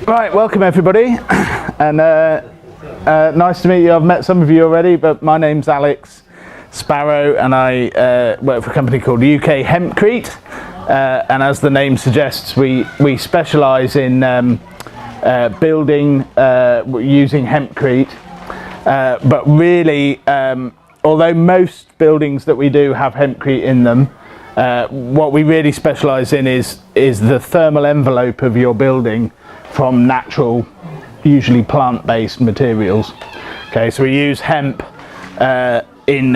Right, welcome everybody, and nice to meet you. I've met some of you already, but my name's Alex Sparrow, and I work for a company called UK Hempcrete, and as the name suggests, we specialise in building using hempcrete, but really, although most buildings that we do have hempcrete in them, what we really specialise in is the thermal envelope of your building from natural, usually plant-based materials. Okay, so we use hemp in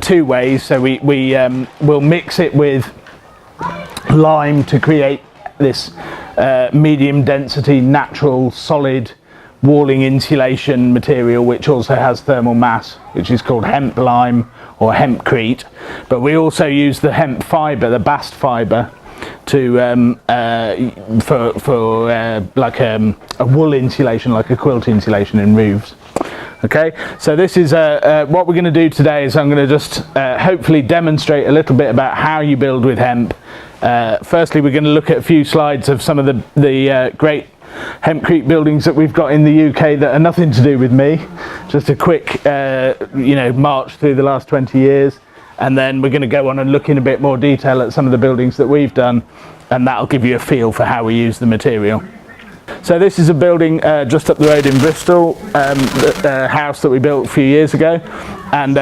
two ways. So we'll mix it with lime to create this medium density natural solid walling insulation material, which also has thermal mass, which is called hemp lime or hempcrete. But we also use the hemp fibre, the bast fibre, to for like a wool insulation, like a quilt insulation in roofs. Okay, so this is what we're going to do today is I'm going to just hopefully demonstrate a little bit about how you build with hemp. Firstly, we're going to look at a few slides of some of the great hempcrete buildings that we've got in the UK that are nothing to do with me. Just a quick march through the last 20 years. And then we're going to go on and look in a bit more detail at some of the buildings that we've done, and that'll give you a feel for how we use the material. So this is a building just up the road in Bristol, a house that we built a few years ago, and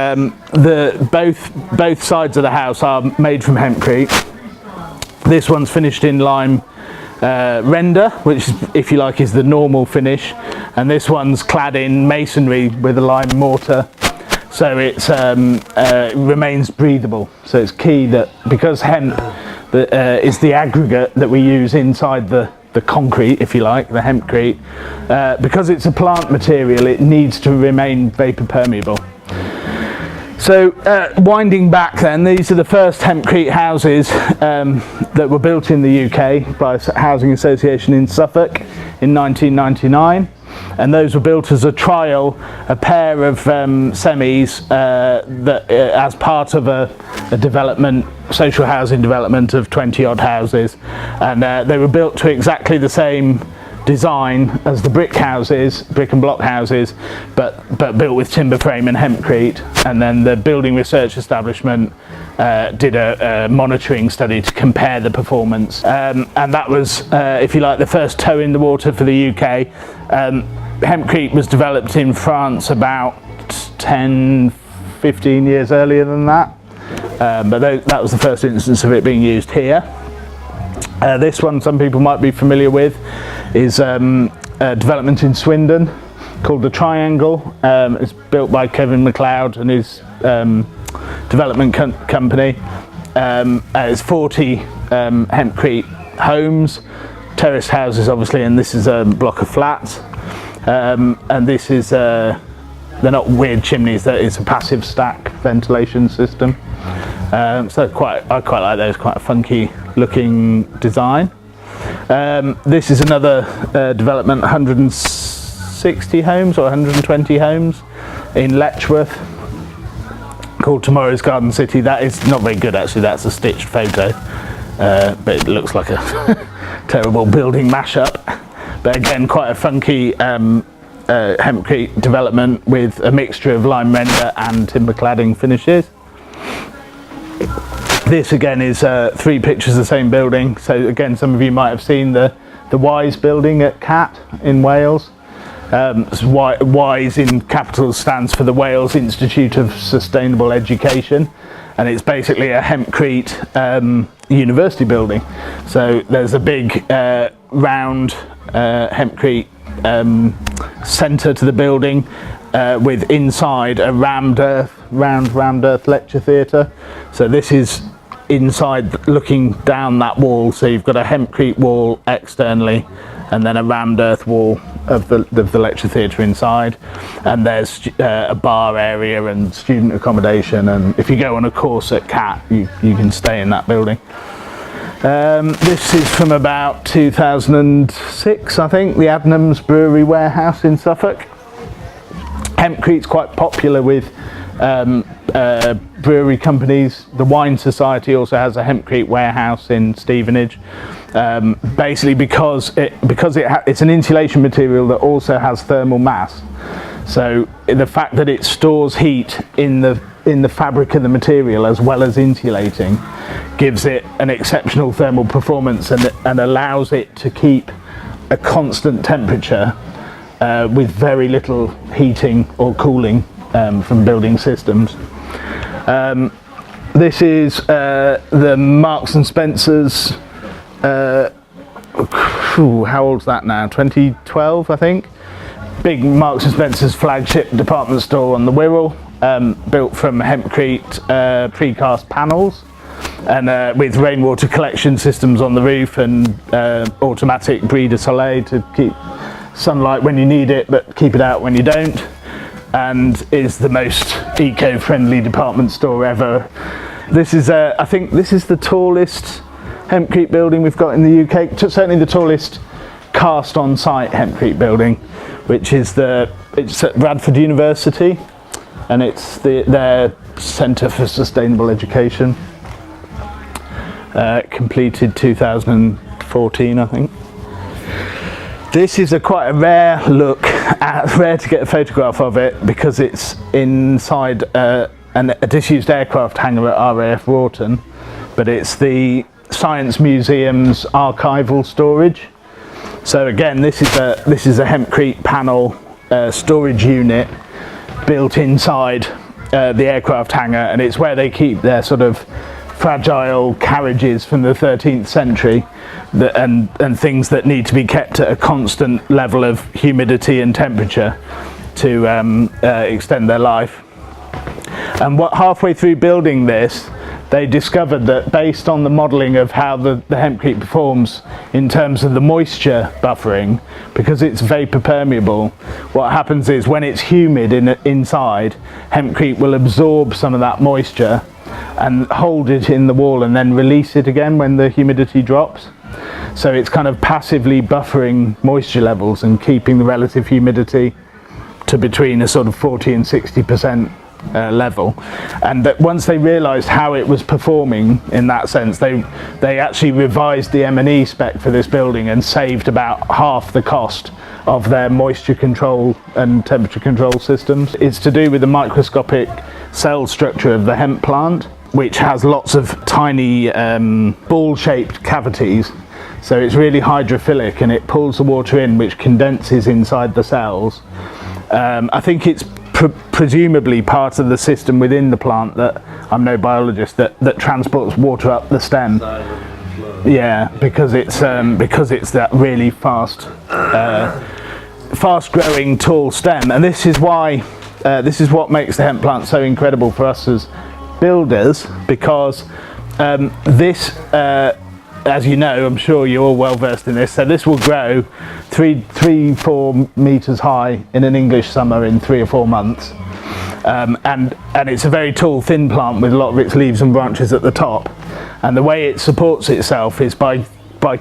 both sides of the house are made from hempcrete. This one's finished in lime render, which, if you like, is the normal finish, and this one's clad in masonry with a lime mortar. So it remains breathable. So it's key that because hemp is the aggregate that we use inside the concrete, if you like, the hempcrete, because it's a plant material, it needs to remain vapor permeable. So winding back then, these are the first hempcrete houses that were built in the UK by a housing association in Suffolk in 1999. And those were built as a trial, a pair of semis that as part of a development, social housing development of 20 odd houses, and they were built to exactly the same design as the brick and block houses, but built with timber frame and hempcrete. And then the building research establishment did a monitoring study to compare the performance, and that was, if you like, the first toe in the water for the UK. Hempcrete was developed in France about 10-15 years earlier than that, but that was the first instance of it being used here. This one, some people might be familiar with, is a development in Swindon called the Triangle. It's built by Kevin MacLeod and his development company. It's 40 hempcrete homes, terraced houses obviously, and this is a block of flats. And this is, they're not weird chimneys, it's a passive stack ventilation system. So I quite like those, quite a funky looking design. This is another development, 160 homes or 120 homes in Letchworth, called Tomorrow's Garden City. That is not very good actually, that's a stitched photo, but it looks like a terrible building mashup. But again, quite a funky hempcrete development with a mixture of lime render and timber cladding finishes. This again is 3 pictures of the same building. So again, some of you might have seen the WISE building at Cat in Wales. WISE in capitals stands for the Wales Institute of Sustainable Education, and it's basically a hempcrete university building. So there's a big round hempcrete centre to the building, with inside a round earth lecture theatre. So this is inside looking down that wall, so you've got a hempcrete wall externally and then a rammed earth wall of the lecture theatre inside, and there's a bar area and student accommodation, and if you go on a course at CAT you can stay in that building. This is from about 2006, I think, the Adnams Brewery Warehouse in Suffolk. Hempcrete's quite popular with brewery companies. The Wine Society also has a hempcrete warehouse in Stevenage, basically because it's an insulation material that also has thermal mass. So the fact that it stores heat in the fabric of the material as well as insulating gives it an exceptional thermal performance and allows it to keep a constant temperature with very little heating or cooling from building systems. This is the Marks and Spencer's, how old's that now? 2012, I think. Big Marks and Spencer's flagship department store on the Wirral, built from hempcrete precast panels, and with rainwater collection systems on the roof and automatic brise de soleil to keep sunlight when you need it but keep it out when you don't, and is the most eco-friendly department store ever. This is I think this is the tallest hempcrete building we've got in the UK, certainly the tallest cast on-site hempcrete building, which is it's at Bradford University, and it's their Centre for Sustainable Education, completed 2014, I think. This is quite a rare look, rare to get a photograph of it because it's inside a disused aircraft hangar at RAF Rawton, but it's the Science Museum's archival storage. So again, this is a hempcrete panel storage unit built inside the aircraft hangar, and it's where they keep their sort of fragile carriages from the 13th century and things that need to be kept at a constant level of humidity and temperature to extend their life. And halfway through building this, they discovered that based on the modelling of how the hempcrete performs in terms of the moisture buffering, because it's vapor permeable, what happens is when it's humid inside, hempcrete will absorb some of that moisture and hold it in the wall and then release it again when the humidity drops. So it's kind of passively buffering moisture levels and keeping the relative humidity to between a sort of 40 and 60% level. And that once they realised how it was performing in that sense, they actually revised the M&E spec for this building and saved about half the cost of their moisture control and temperature control systems. It's to do with the microscopic cell structure of the hemp plant, which has lots of tiny ball-shaped cavities. So it's really hydrophilic and it pulls the water in, which condenses inside the cells. I think it's presumably part of the system within the plant, that I'm no biologist, that transports water up the stem. Yeah, because it's that really fast-growing tall stem, and this is why this is what makes the hemp plant so incredible for us as builders, because this, as you know, I'm sure you're all well versed in this, so this will grow 3-4 meters high in an English summer in 3 or 4 months, and it's a very tall, thin plant with a lot of its leaves and branches at the top, and the way it supports itself is by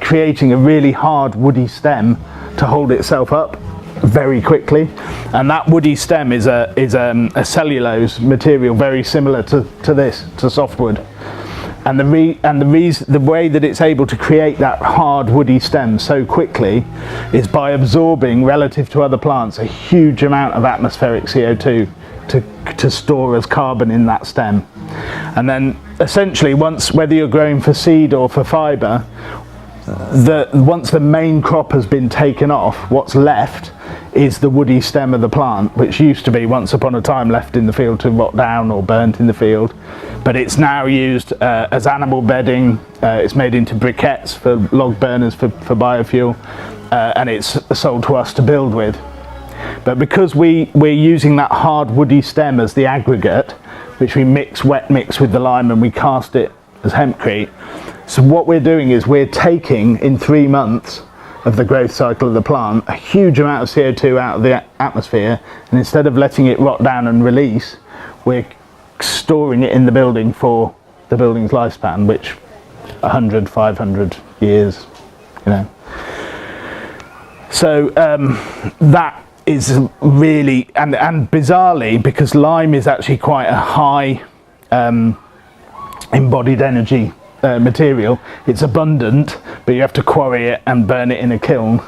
creating a really hard woody stem to hold itself up very quickly. And that woody stem is a cellulose material very similar to softwood. And the way that it's able to create that hard woody stem so quickly is by absorbing, relative to other plants, a huge amount of atmospheric CO2 to store as carbon in that stem. And then essentially, whether you're growing for seed or for fibre, once the main crop has been taken off, what's left is the woody stem of the plant, which used to be once upon a time left in the field to rot down or burnt in the field, but it's now used as animal bedding. It's made into briquettes for log burners for biofuel, and it's sold to us to build with. But because we're using that hard woody stem as the aggregate, which we wet mix with the lime, and we cast it as hempcrete, so what we're doing is we're taking, in 3 months of the growth cycle of the plant, a huge amount of CO2 out of the atmosphere, and instead of letting it rot down and release, we're storing it in the building for the building's lifespan, which 100, 500 years, you know. So that is really, and bizarrely, because lime is actually quite a high embodied energy material, it's abundant, but you have to quarry it and burn it in a kiln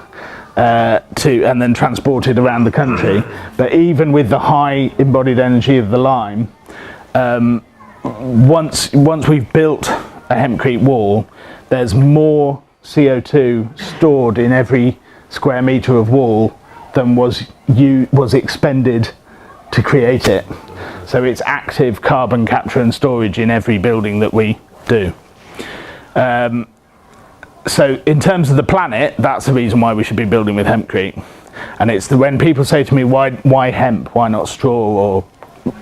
and then transport it around the country. But even with the high embodied energy of the lime, once we've built a hempcrete wall, there's more CO2 stored in every square metre of wall than was expended to create it. So it's active carbon capture and storage in every building that we do. So in terms of the planet, that's the reason why we should be building with hempcrete. And it's when people say to me, why hemp, why not straw or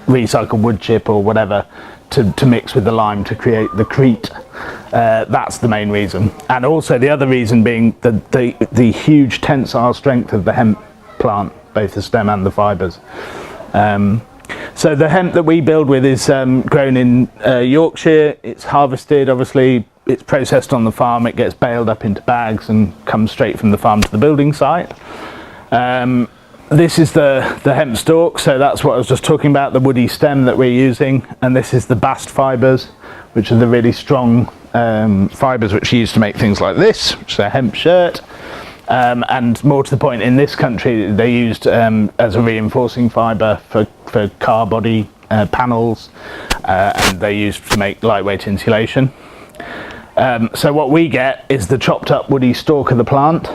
recycled wood chip or whatever to mix with the lime to create the crete, that's the main reason. And also the other reason being the huge tensile strength of the hemp plant, both the stem and the fibres. So the hemp that we build with is grown in Yorkshire. It's harvested, obviously, it's processed on the farm, it gets baled up into bags and comes straight from the farm to the building site. This is the hemp stalk, so that's what I was just talking about, the woody stem that we're using. And this is the bast fibres, which are the really strong fibres which are used to make things like this, which is a hemp shirt. And more to the point, in this country, they're used as a reinforcing fibre for car body panels, and they're used to make lightweight insulation. So what we get is the chopped up woody stalk of the plant,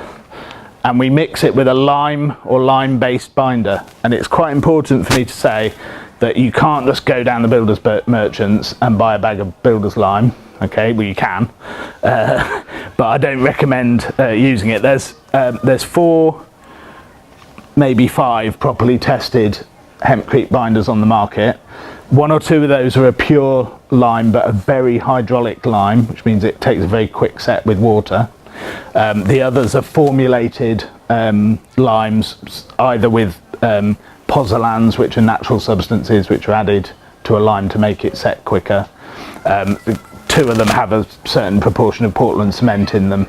and we mix it with a lime or lime-based binder. And it's quite important for me to say that you can't just go down the builders merchants and buy a bag of builders lime. Okay, well you can, but I don't recommend using it. There's 4, maybe 5 properly tested hempcrete binders on the market. 1 or 2 of those are a pure lime, but a very hydraulic lime, which means it takes a very quick set with water. The others are formulated limes, either with pozzolans, which are natural substances which are added to a lime to make it set quicker. 2 of them have a certain proportion of Portland cement in them.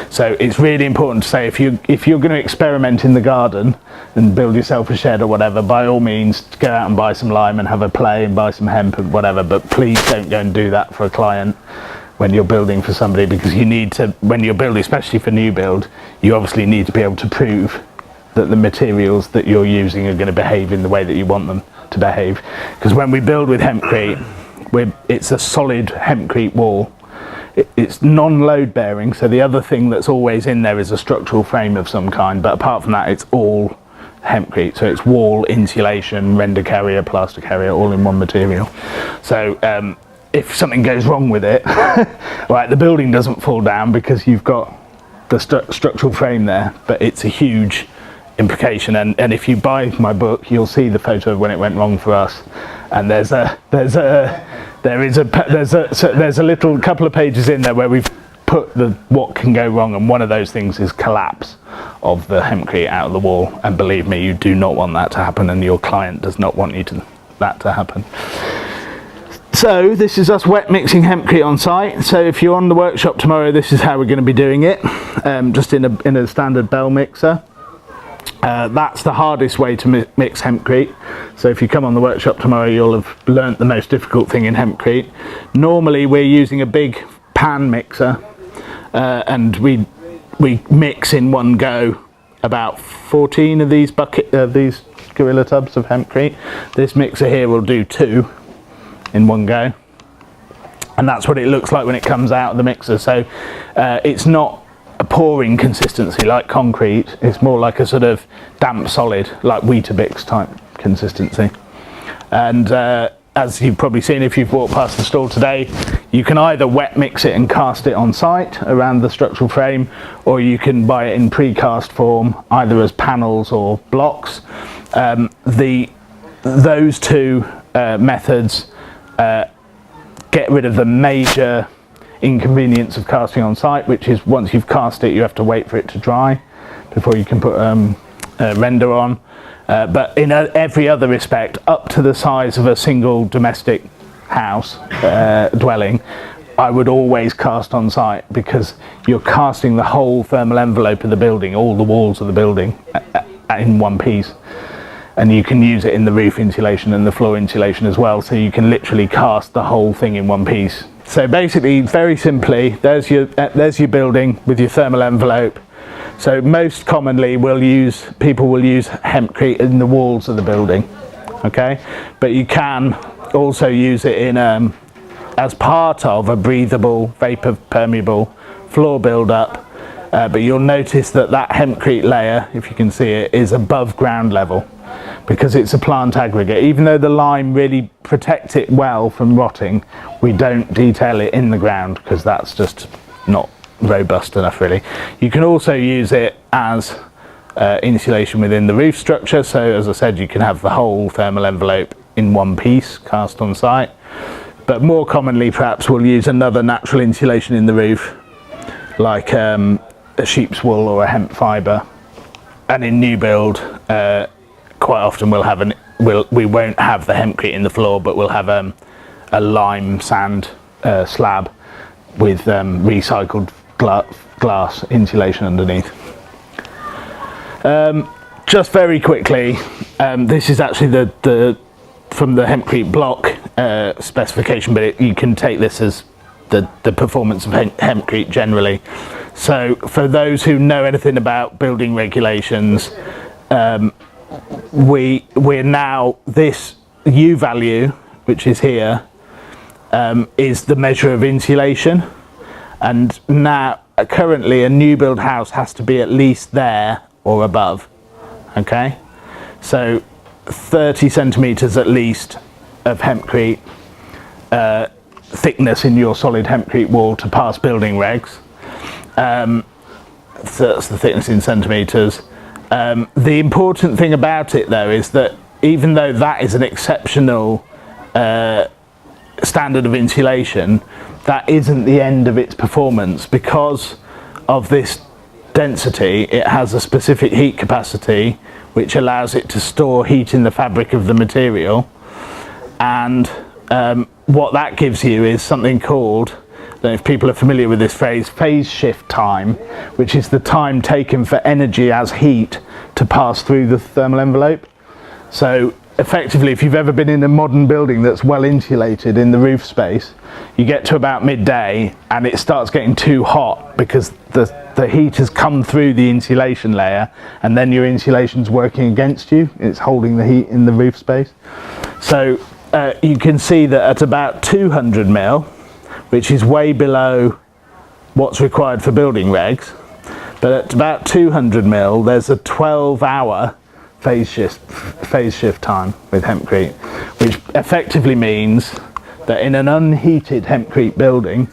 So it's really important to say, if you're going to experiment in the garden and build yourself a shed or whatever, by all means go out and buy some lime and have a play and buy some hemp and whatever, but please don't go and do that for a client when you're building for somebody, because you need to, when you're building, especially for new build, you obviously need to be able to prove that the materials that you're using are going to behave in the way that you want them to behave. Because when we build with hempcrete, it's a solid hempcrete wall. It's non-load bearing, so the other thing that's always in there is a structural frame of some kind, but apart from that it's all hempcrete. So it's wall, insulation, render carrier, plaster carrier, all in one material. So if something goes wrong with it, right, the building doesn't fall down because you've got the structural frame there, but it's a huge implication. And if you buy my book, you'll see the photo of when it went wrong for us. And there's a little couple of pages in there where we've put what can go wrong, and one of those things is collapse of the hempcrete out of the wall. And believe me, you do not want that to happen, and your client does not want that to happen. So this is us wet mixing hempcrete on site. So if you're on the workshop tomorrow, this is how we're going to be doing it, just in a standard bell mixer. That's the hardest way to mix hempcrete. So if you come on the workshop tomorrow, you'll have learnt the most difficult thing in hempcrete. Normally we're using a big pan mixer, and we mix in one go about 14 of these these gorilla tubs of hempcrete. This mixer here will do 2 in one go, and that's what it looks like when it comes out of the mixer. So it's not a pouring consistency like concrete, it's more like a sort of damp solid, like Weetabix type consistency. And as you've probably seen if you've walked past the stall today, you can either wet mix it and cast it on site around the structural frame, or you can buy it in precast form, either as panels or blocks. Those 2 methods get rid of the major inconvenience of casting on site, which is once you've cast it, you have to wait for it to dry before you can put render on. But in every other respect, up to the size of a single domestic house dwelling, I would always cast on site, because you're casting the whole thermal envelope of the building, all the walls of the building, in one piece. And you can use it in the roof insulation and the floor insulation as well, so you can literally cast the whole thing in one piece. So basically, very simply, there's your building with your thermal envelope. So most commonly people will use hempcrete in the walls of the building, okay? But you can also use it in as part of a breathable, vapor permeable floor build-up. But you'll notice that hempcrete layer, if you can see it, is above ground level because it's a plant aggregate. Even though the lime really protects it well from rotting, we don't detail it in the ground because that's just not robust enough, really. You can also use it as insulation within the roof structure. So as I said, you can have the whole thermal envelope in one piece cast on site. But more commonly, perhaps, we'll use another natural insulation in the roof, like a sheep's wool or a hemp fibre. And in new build, quite often we won't have the hempcrete in the floor, but we'll have a lime sand slab with recycled glass insulation underneath. Just very quickly, this is actually the from the hempcrete block specification, but you can take this as the performance of hempcrete generally. So for those who know anything about building regulations, we're now, this U value, which is here, is the measure of insulation. And now, currently, a new build house has to be at least there or above, okay? So 30 centimetres at least of hempcrete thickness in your solid hempcrete wall to pass building regs. So that's the thickness in centimetres. The important thing about it, though, is that even though that is an exceptional standard of insulation, that isn't the end of its performance. Because of this density, it has a specific heat capacity which allows it to store heat in the fabric of the material. And what that gives you is something called, I don't know if people are familiar with this phrase, phase shift time, which is the time taken for energy as heat to pass through the thermal envelope. So effectively, if you've ever been in a modern building that's well insulated in the roof space, you get to about midday and it starts getting too hot because the heat has come through the insulation layer, and then your insulation's working against you. It's holding the heat in the roof space. So you can see that at about 200 mil, which is way below what's required for building regs, but at about 200 mil, there's a 12-hour phase shift time with hempcrete, which effectively means that in an unheated hempcrete building,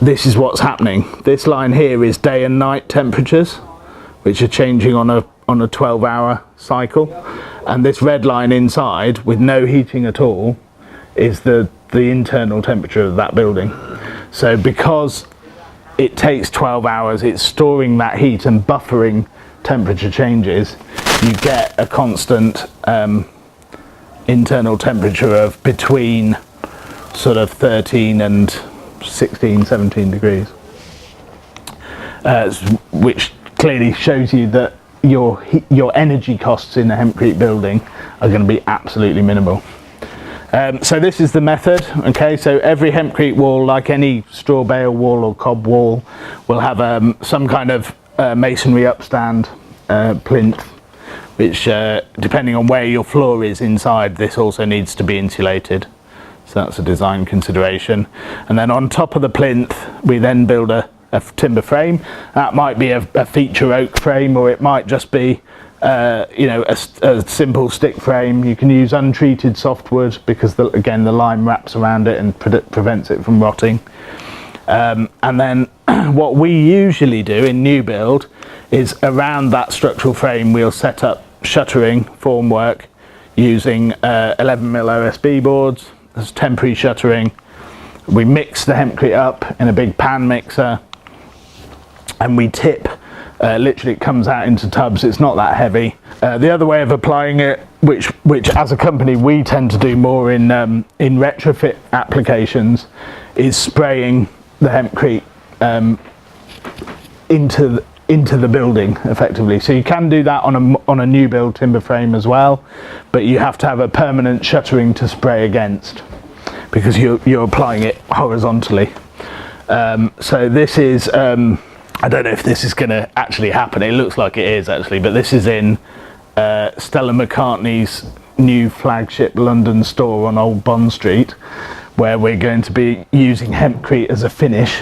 this is what's happening. This line here is day and night temperatures, which are changing on a 12-hour cycle, and this red line inside with no heating at all is the internal temperature of that building. So because it takes 12 hours, it's storing that heat and buffering temperature changes, you get a constant internal temperature of between sort of 13 and 16, 17 degrees, which clearly shows you that your energy costs in a hempcrete building are going to be absolutely minimal. So this is the method, okay? So every hempcrete wall, like any straw bale wall or cob wall, will have some kind of masonry upstand plinth, which depending on where your floor is inside, this also needs to be insulated. So that's a design consideration. And then on top of the plinth, we then build a timber frame. That might be a feature oak frame, or it might just be a simple stick frame. You can use untreated softwood because again the lime wraps around it and prevents it from rotting. And then what we usually do in new build is around that structural frame we'll set up shuttering formwork using 11mm OSB boards as temporary shuttering. We mix the hempcrete up in a big pan mixer and we tip. Literally it comes out into tubs, it's not that heavy. The other way of applying it, which as a company we tend to do more in retrofit applications, is spraying the hempcrete into the building effectively. So you can do that on a new build timber frame as well, but you have to have a permanent shuttering to spray against, because you're applying it horizontally. So this is, I don't know if this is going to actually happen. It looks like it is actually, but this is in Stella McCartney's new flagship London store on Old Bond Street, where we're going to be using Hempcrete as a finish,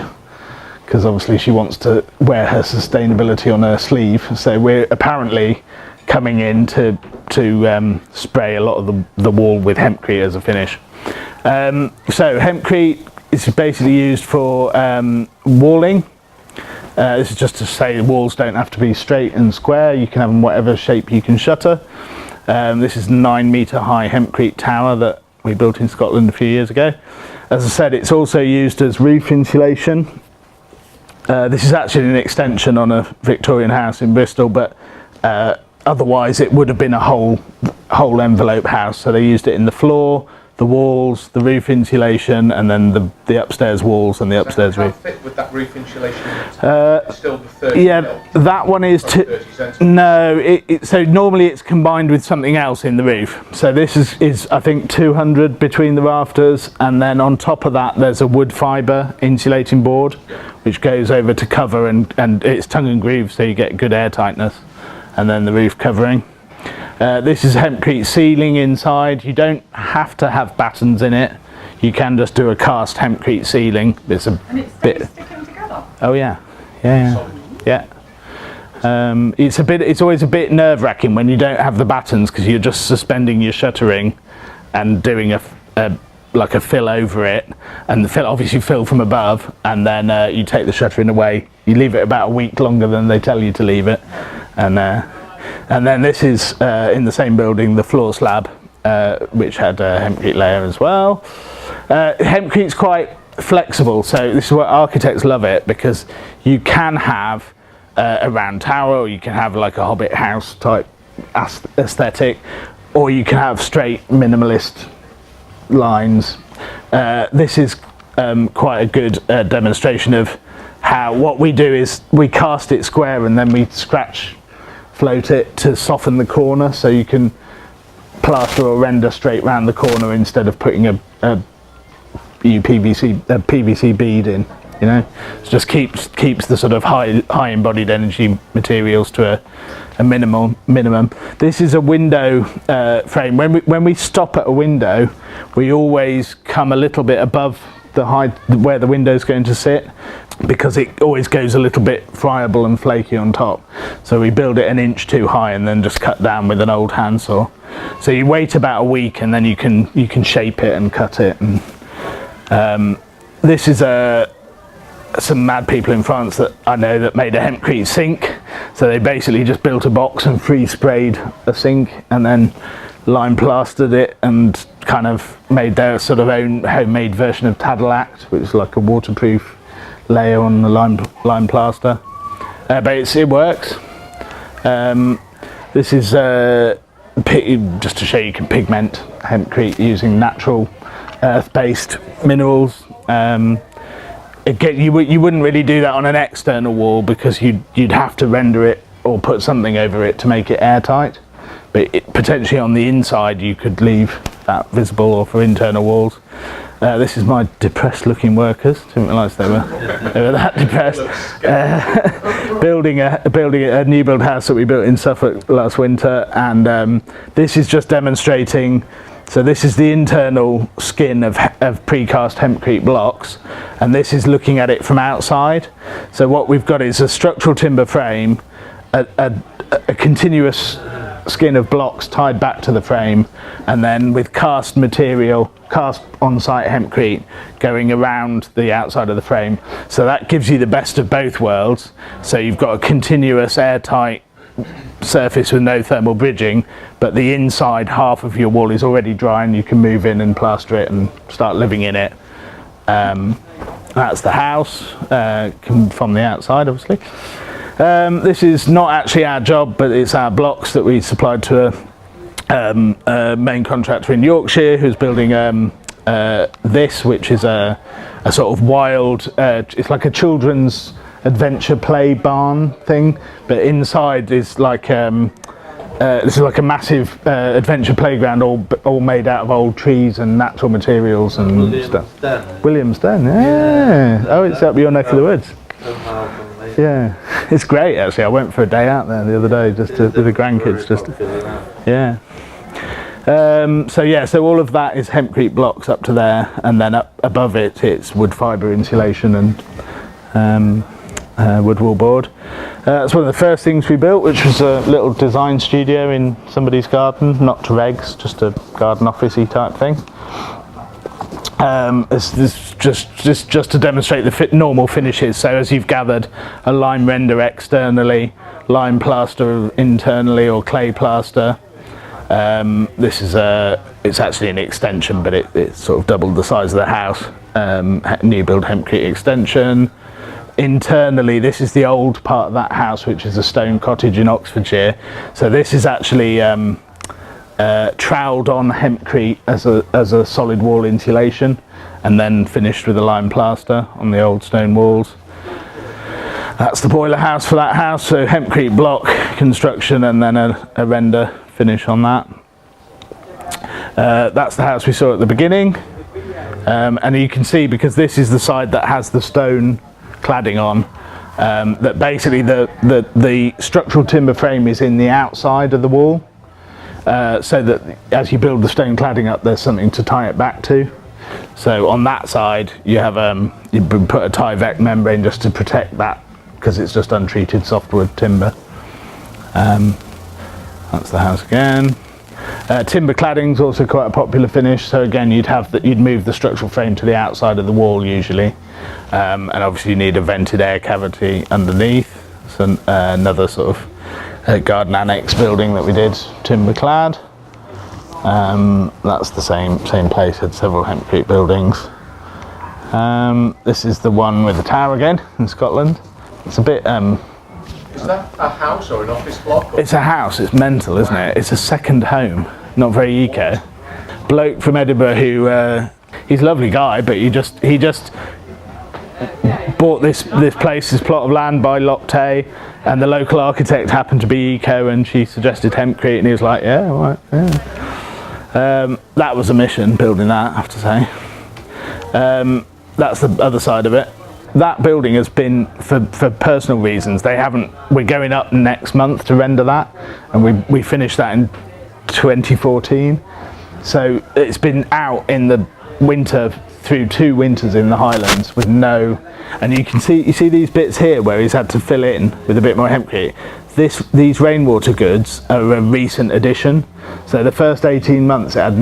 because obviously she wants to wear her sustainability on her sleeve. So we're apparently coming in to spray a lot of the wall with Hempcrete as a finish. So Hempcrete is basically used for walling. This is just to say the walls don't have to be straight and square. You can have them whatever shape you can shutter. This is a 9-metre high Hempcrete tower that we built in Scotland a few years ago. As I said, it's also used as roof insulation. This is actually an extension on a Victorian house in Bristol, but otherwise it would have been a whole envelope house. So they used it in the floor, the walls, the roof insulation, and then the upstairs walls and the upstairs roof. How thick would that roof insulation still be? 30 yeah, mil? that one is no. So normally it's combined with something else in the roof. So this is I think 200 between the rafters, and then on top of that there's a wood fibre insulating board, which goes over to cover, and it's tongue and groove, so you get good air tightness, and then the roof covering. This is Hempcrete ceiling inside. You don't have to have battens in it. You can just do a cast Hempcrete ceiling. It's a and it's bit sticking together. Oh yeah, yeah. It's always a bit nerve-wracking when you don't have the battens, because you're just suspending your shuttering and doing like a fill over it, and the fill obviously fill from above, and then you take the shuttering away. You leave it about a week longer than they tell you to leave it, and then this is in the same building, the floor slab, which had a Hempcrete layer as well. Hempcrete's quite flexible, so this is why architects love it, because you can have a round tower, or you can have like a Hobbit house type aesthetic, or you can have straight minimalist lines. This is quite a good demonstration of how what we do is we cast it square and then we float it to soften the corner, so you can plaster or render straight round the corner instead of putting a PVC bead in. You know, it just keeps the sort of high embodied energy materials to a minimum. This is a window frame. When we stop at a window, we always come a little bit above the height where the window is going to sit, because it always goes a little bit friable and flaky on top. So we build it an inch too high and then just cut down with an old handsaw. So you wait about a week and then you can shape it and cut it. And this is some mad people in France that I know that made a Hempcrete sink. So they basically just built a box and free sprayed a sink and then lime plastered it and kind of made their sort of own homemade version of Tadalact, which is like a waterproof layer on the lime plaster. But it works. This is just to show you can pigment Hempcrete using natural earth-based minerals. Again, you wouldn't really do that on an external wall, because you'd have to render it or put something over it to make it airtight. But potentially on the inside you could leave that visible, or for internal walls. This is my depressed looking workers. Didn't realise they were that depressed. Building a new build house that we built in Suffolk last winter, and this is just demonstrating. So this is the internal skin of precast Hempcrete blocks, and this is looking at it from outside. So what we've got is a structural timber frame, a continuous skin of blocks tied back to the frame, and then with cast on-site Hempcrete going around the outside of the frame. So that gives you the best of both worlds. So you've got a continuous airtight surface with no thermal bridging, but the inside half of your wall is already dry and you can move in and plaster it and start living in it. That's the house from the outside, obviously. This is not actually our job, but it's our blocks that we supplied to a main contractor in Yorkshire who's building this, which is a sort of wild, it's like a children's adventure play barn thing, but inside is like this is like a massive adventure playground, all made out of old trees and natural materials and stuff. William's Den, yeah. Oh, it's up your neck of the woods. Yeah, it's great actually. I went for a day out there the other day with the grandkids. Yeah. So all of that is hempcrete blocks up to there, and then up above it, it's wood fibre insulation and wood wall board. That's one of the first things we built, which was a little design studio in somebody's garden, not to regs, just a garden office-y type thing. This just to demonstrate the normal finishes. So as you've gathered, a lime render externally, lime plaster internally, or clay plaster. This is it's actually an extension, but it's sort of doubled the size of the house. New build hempcrete extension. Internally, this is the old part of that house, which is a stone cottage in Oxfordshire. So this is actually troweled on hempcrete as a solid wall insulation, and then finished with a lime plaster on the old stone walls. That's the boiler house for that house. So hempcrete block construction, and then a render finish on that. That's the house we saw at the beginning, and you can see, because this is the side that has the stone cladding on, that basically the structural timber frame is in the outside of the wall, so that as you build the stone cladding up, there's something to tie it back to. So on that side you have you put a Tyvek membrane just to protect that, because it's just untreated softwood timber. That's the house again. Timber cladding is also quite a popular finish. So again, you'd move the structural frame to the outside of the wall usually, and obviously you need a vented air cavity underneath. So another sort of garden annex building that we did timber clad. That's the same place, had several hempcrete buildings. This is the one with the tower again in Scotland. It's a bit. Is that a house or an office block? It's a house. It's mental, isn't it? It's a second home. Not very eco. Bloke from Edinburgh who he's a lovely guy, but he just bought this plot of land by Loch Tay, and the local architect happened to be eco, and she suggested hempcrete, and he was like, yeah, all right, yeah. That was a mission, building that, I have to say. That's the other side of it. That building has been, for personal reasons, we're going up next month to render that, and we finished that in 2014. So it's been out in the winter, through 2 winters in the Highlands with and you see these bits here where he's had to fill in with a bit more hempcrete. These rainwater goods are a recent addition. So the first 18 months it had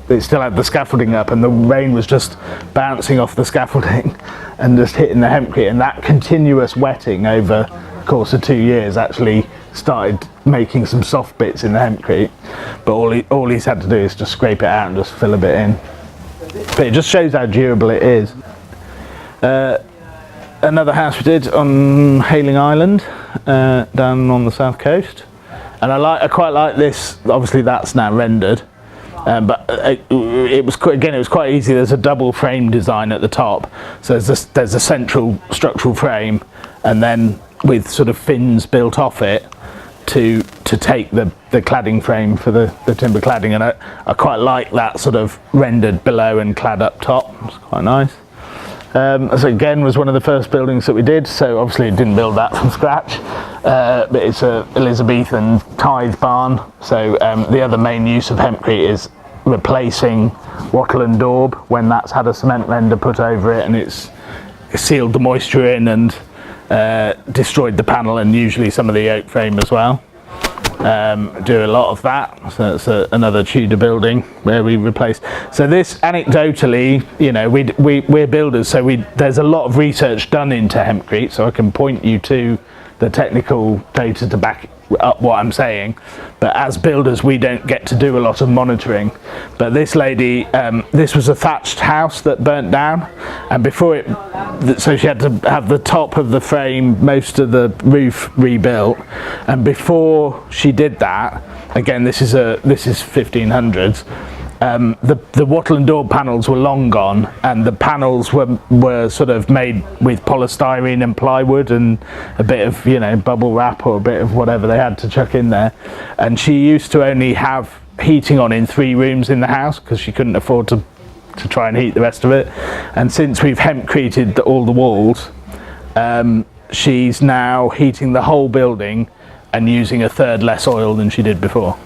it still had the scaffolding up, and the rain was just bouncing off the scaffolding and just hitting the hempcrete, and that continuous wetting over the course of 2 years actually started making some soft bits in the hempcrete. But all he's had to do is just scrape it out and just fill a bit in. But it just shows how durable it is. Another house we did on Hayling Island, down on the south coast, and I quite like this. Obviously that's now rendered. But it was quite easy. There's a double frame design at the top, so there's a central structural frame, and then with sort of fins built off it to take the cladding frame for the timber cladding, and I quite like that sort of rendered below and clad up top. It's quite nice. So again, was one of the first buildings that we did, so obviously didn't build that from scratch, but it's a Elizabethan tithe barn. So the other main use of hempcrete is replacing wattle and daub when that's had a cement render put over it, and it's sealed the moisture in and destroyed the panel, and usually some of the oak frame as well. Do a lot of that. So it's another Tudor building where we replace. So this, anecdotally, you know, we're builders, so there's a lot of research done into hempcrete, so I can point you to the technical data to back up what I'm saying. But as builders, we don't get to do a lot of monitoring. But this lady, this was a thatched house that burnt down, and before so she had to have the top of the frame, most of the roof rebuilt, and before she did that, again, this is 1500s, the wattle and daub panels were long gone, and the panels were sort of made with polystyrene and plywood and a bit of, you know, bubble wrap or a bit of whatever they had to chuck in there. And she used to only have heating on in 3 rooms in the house because she couldn't afford to try and heat the rest of it. And since we've hempcreted all the walls, she's now heating the whole building and using 1/3 less oil than she did before.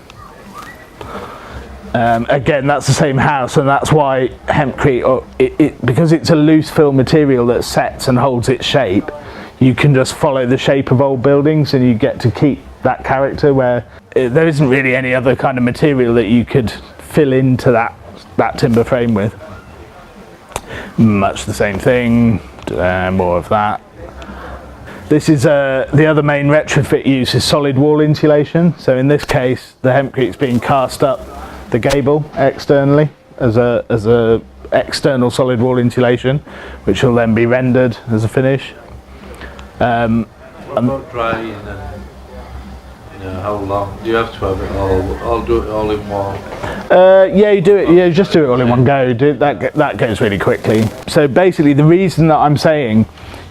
Again, that's the same house, and that's why hempcrete, because it's a loose fill material that sets and holds its shape, you can just follow the shape of old buildings and you get to keep that character, where there isn't really any other kind of material that you could fill into that timber frame with. Much the same thing, more of that. This is the other main retrofit use is solid wall insulation. So in this case, the hempcrete is being cast up the gable externally as a external solid wall insulation, which will then be rendered as a finish. What about drying and, you know, how long? Do you have to have it all do it all in one? Yeah, you do it. Yeah, just do it all in one go. That goes really quickly. So basically, the reason that I'm saying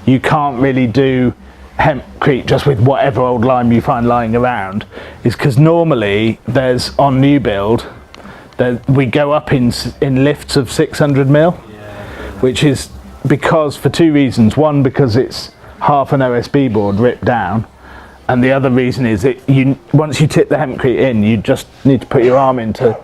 you can't really do hempcrete just with whatever old lime you find lying around is because normally there's on new build we go up in lifts of 600 mil, which is because for 2 reasons. One, because it's half an OSB board ripped down, and the other reason is that once you tip the hempcrete in, you just need to put your arm in to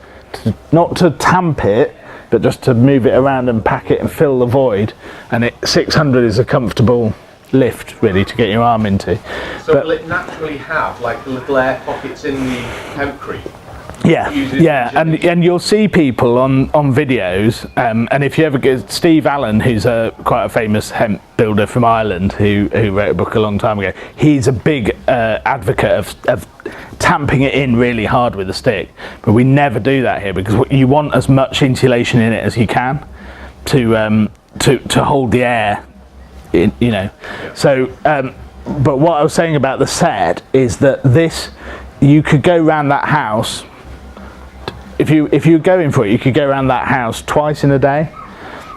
not to tamp it, but just to move it around and pack it and fill the void. And 600 is a comfortable lift really to get your arm into. So will it naturally have like little air pockets in the hempcrete? Yeah, and you'll see people on videos, and if you ever get Steve Allen, who's quite a famous hemp builder from Ireland, who wrote a book a long time ago, he's a big advocate of tamping it in really hard with a stick, but we never do that here because you want as much insulation in it as you can to hold the air in, you know. So but what I was saying about the set is that you could go around that house. If you're going for it, you could go around that house twice in a day.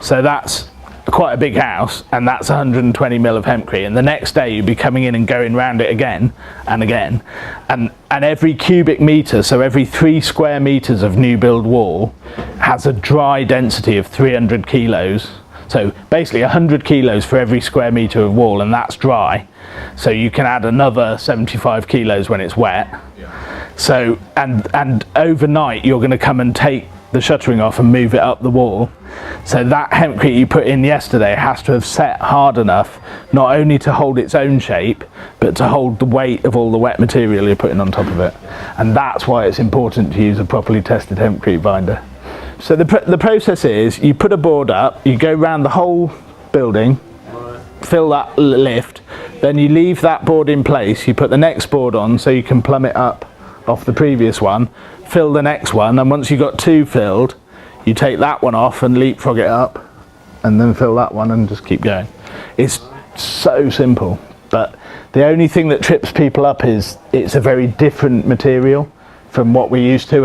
So that's quite a big house, and that's 120 mil of hempcrete. And the next day you'd be coming in and going round it again and again. And every cubic metre, so every 3 square metres of new build wall has a dry density of 300 kilos. So basically 100 kilos for every square metre of wall, and that's dry. So you can add another 75 kilos when it's wet. So, and overnight you're going to come and take the shuttering off and move it up the wall. So that hempcrete you put in yesterday has to have set hard enough not only to hold its own shape, but to hold the weight of all the wet material you're putting on top of it. And that's why it's important to use a properly tested hempcrete binder. So the process is you put a board up, you go around the whole building, fill that lift, then you leave that board in place, you put the next board on so you can plumb it up off the previous one, fill the next one, and once you've got 2 filled, you take that one off and leapfrog it up, and then fill that one and just keep going. It's so simple, but the only thing that trips people up is it's a very different material from what we're used to,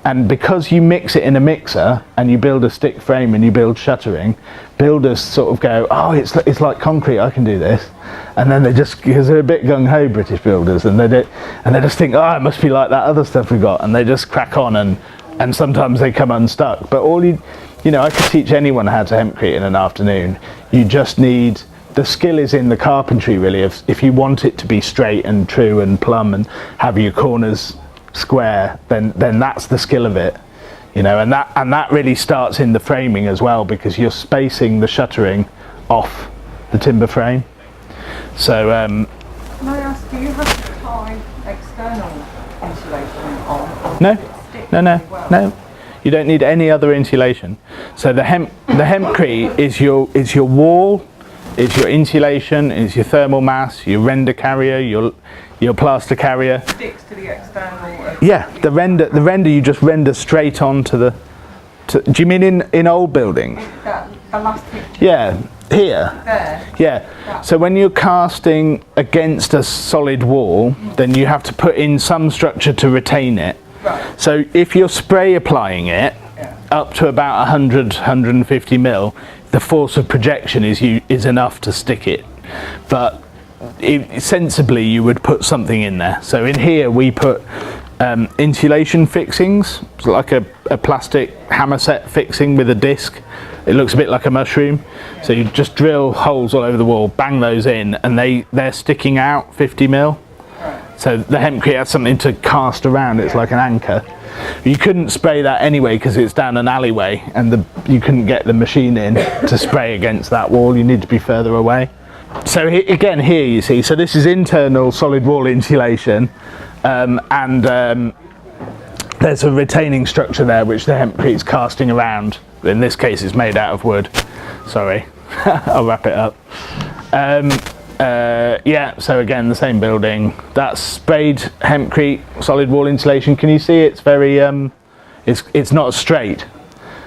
and because you mix it in a mixer and you build a stick frame and you build shuttering, builders sort of go, oh, it's like concrete, I can do this. And then they just, because they're a bit gung-ho, British builders, and they just think, oh, it must be like that other stuff we've got, and they just crack on, and sometimes they come unstuck. But you know, I could teach anyone how to hempcrete in an afternoon. You just need, the skill is in the carpentry really. If you want it to be straight and true and plumb and have your corners square, then that's the skill of it, you know. And that really starts in the framing as well, because you're spacing the shuttering off the timber frame. So can I ask, do you have to tie external insulation on? No, you don't need any other insulation. So the hempcrete is your wall, is your insulation, is your thermal mass, your render carrier, your plaster carrier. Sticks to the external. Yeah, the render you just render straight onto the. Do you mean in old building? The last picture. Yeah, here. There. Yeah. So when you're casting against a solid wall, then you have to put in some structure to retain it. Right. So if you're spray applying it, up to about 150 mil, the force of projection is enough to stick it. But sensibly, you would put something in there. So in here we put insulation fixings, like a plastic hammer set fixing with a disc. It looks a bit like a mushroom. So you just drill holes all over the wall, bang those in, and they're sticking out 50 mil. So the hempcrete has something to cast around. It's like an anchor. You couldn't spray that anyway because it's down an alleyway, and you couldn't get the machine in to spray against that wall. You need to be further away. So again, here you see, so this is internal solid wall insulation, and there's a retaining structure there which the hempcrete's casting around. In this case it's made out of wood. Sorry, I'll wrap it up. Yeah, so again, the same building. That's sprayed hempcrete solid wall insulation. Can you see it's very, it's not straight.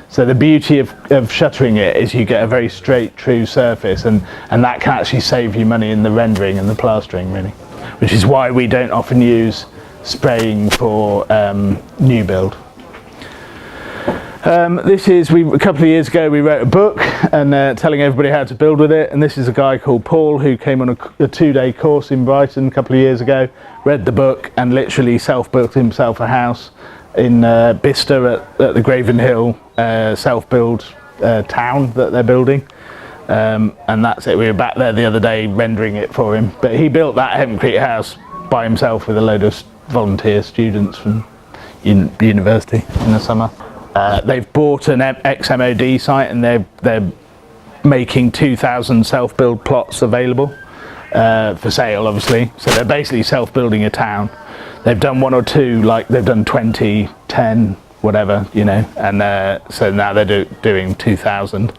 So the beauty of shuttering it is you get a very straight, true surface, and that can actually save you money in the rendering and the plastering, really. Which is why we don't often use spraying for new build. A couple of years ago we wrote a book and telling everybody how to build with it, and this is a guy called Paul who came on a 2-day course in Brighton a couple of years ago, read the book and literally self-built himself a house in Bicester at the Graven Hill self-build town that they're building, and that's it. We were back there the other day rendering it for him, but he built that hempcrete house by himself with a load of volunteer students from university in the summer. They've bought an ex-MOD site and they're making 2,000 self-build plots available for sale, obviously. So they're basically self-building a town. They've done 1 or 2, like they've done 20, 10, whatever, you know, and so now they're doing 2,000.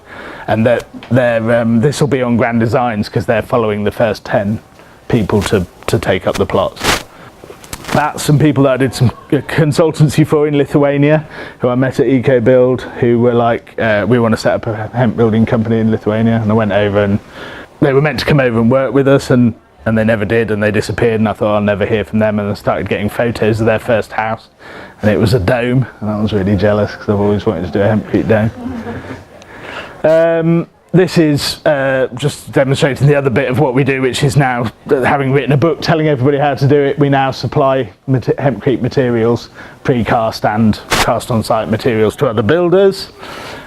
And this will be on Grand Designs because they're following the first 10 people to take up the plots. That's some people that I did some consultancy for in Lithuania, who I met at EcoBuild, who were like, we want to set up a hemp building company in Lithuania. And I went over and they were meant to come over and work with us, and they never did, and they disappeared, and I thought I'll never hear from them. And I started getting photos of their first house, and it was a dome, and I was really jealous because I've always wanted to do a hempcrete dome. This is just demonstrating the other bit of what we do, which is now, having written a book telling everybody how to do it, we now supply hempcrete materials, pre-cast and cast on site materials to other builders.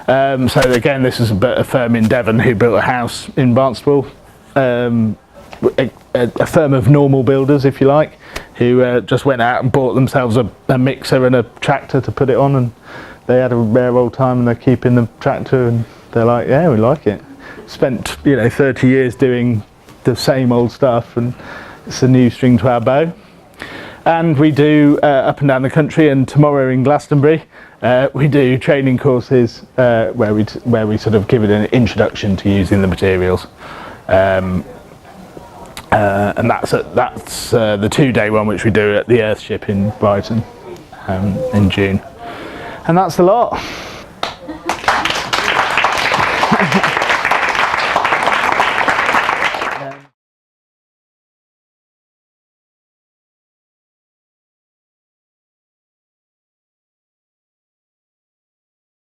So again, this is a firm in Devon who built a house in Barnstaple, a firm of normal builders, if you like, who just went out and bought themselves a mixer and a tractor to put it on, and they had a rare old time, and they're keeping the tractor, and they're like, yeah, we like it. Spent 30 years doing the same old stuff, and it's a new string to our bow. And we do up and down the country, and tomorrow in Glastonbury we do training courses where we sort of give it an introduction to using the materials. And that's the 2-day one which we do at the Earthship in Brighton in June. And that's the lot.